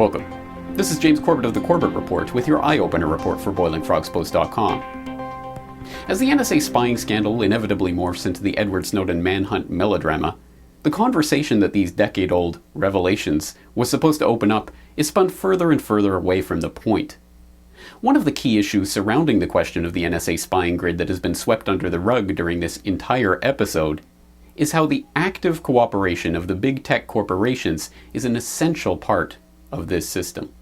Welcome. This is James Corbett of the Corbett Report with your eye-opener report for BoilingFrogsPost.com. As the NSA spying scandal inevitably morphs into the Edward Snowden manhunt melodrama, the conversation that these decade-old revelations was supposed to open up is spun further and further away from the point. One of the key issues surrounding the question of the NSA spying grid that has been swept under the rug during this entire episode is how the active cooperation of the big tech corporations is an essential part of this system.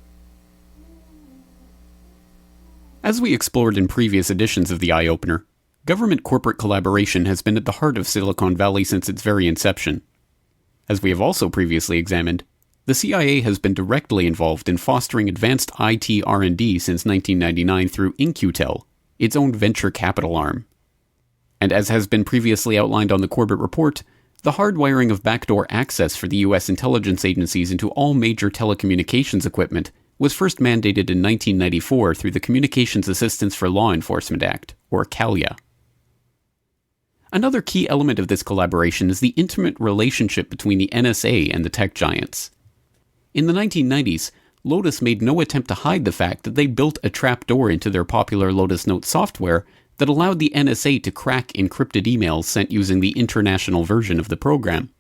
As we explored in previous editions of the Eye Opener, government-corporate collaboration has been at the heart of Silicon Valley since its very inception. As we have also previously examined, the CIA has been directly involved in fostering advanced IT R&D since 1999 through In-Q-Tel, its own venture capital arm. And as has been previously outlined on the Corbett Report, the hardwiring of backdoor access for the U.S. intelligence agencies into all major telecommunications equipment was first mandated in 1994 through the Communications Assistance for Law Enforcement Act, or CALIA. Another key element of this collaboration is the intimate relationship between the NSA and the tech giants. In the 1990s, Lotus made no attempt to hide the fact that they built a trapdoor into their popular Lotus Note software that allowed the NSA to crack encrypted emails sent using the international version of the program.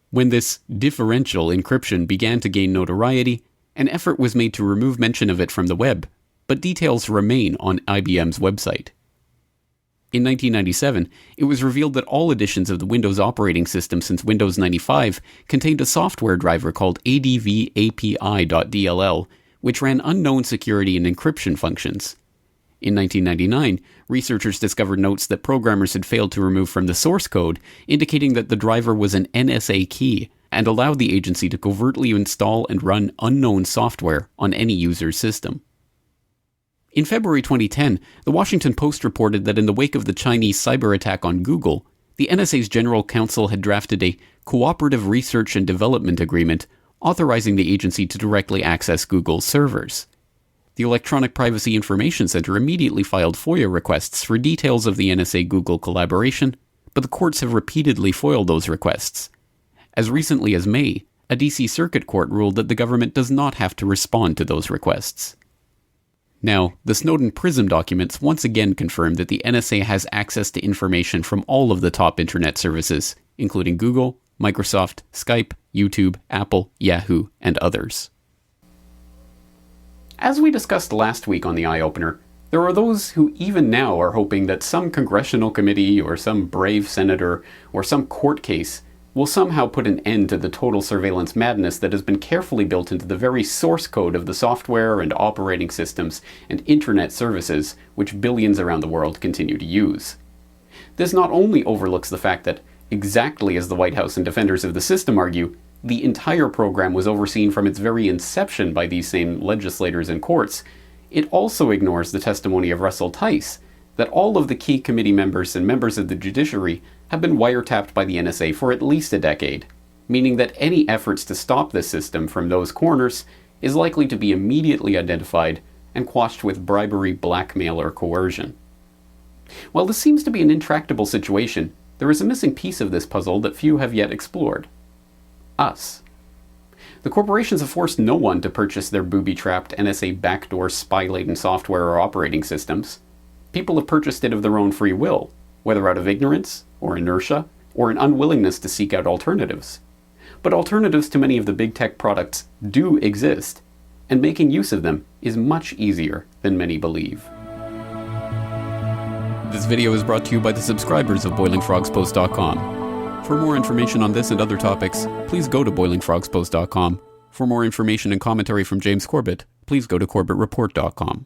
When this differential encryption began to gain notoriety, an effort was made to remove mention of it from the web, but details remain on IBM's website. In 1997, it was revealed that all editions of the Windows operating system since Windows 95 contained a software driver called advapi.dll, which ran unknown security and encryption functions. In 1999, researchers discovered notes that programmers had failed to remove from the source code, indicating that the driver was an NSA key and allowed the agency to covertly install and run unknown software on any user's system. In February 2010, the Washington Post reported that in the wake of the Chinese cyber attack on Google, the NSA's General Counsel had drafted a Cooperative Research and Development Agreement authorizing the agency to directly access Google's servers. The Electronic Privacy Information Center immediately filed FOIA requests for details of the NSA-Google collaboration, but the courts have repeatedly foiled those requests. As recently as May, a DC Circuit Court ruled that the government does not have to respond to those requests. Now, the Snowden PRISM documents once again confirm that the NSA has access to information from all of the top internet services, including Google, Microsoft, Skype, YouTube, Apple, Yahoo, and others. As we discussed last week on the Eye Opener, there are those who even now are hoping that some congressional committee or some brave senator or some court case will somehow put an end to the total surveillance madness that has been carefully built into the very source code of the software and operating systems and internet services which billions around the world continue to use. This not only overlooks the fact that, exactly as the White House and defenders of the system argue, the entire program was overseen from its very inception by these same legislators and courts, it also ignores the testimony of Russell Tice that all of the key committee members and members of the judiciary have been wiretapped by the NSA for at least a decade, meaning that any efforts to stop this system from those corners is likely to be immediately identified and quashed with bribery, blackmail, or coercion. While this seems to be an intractable situation, there is a missing piece of this puzzle that few have yet explored. Us. The corporations have forced no one to purchase their booby-trapped NSA backdoor spy-laden software or operating systems. People have purchased it of their own free will, whether out of ignorance, or inertia, or an unwillingness to seek out alternatives. But alternatives to many of the big tech products do exist, and making use of them is much easier than many believe. This video is brought to you by the subscribers of BoilingFrogsPost.com. For more information on this and other topics, please go to BoilingFrogsPost.com. For more information and commentary from James Corbett, please go to CorbettReport.com.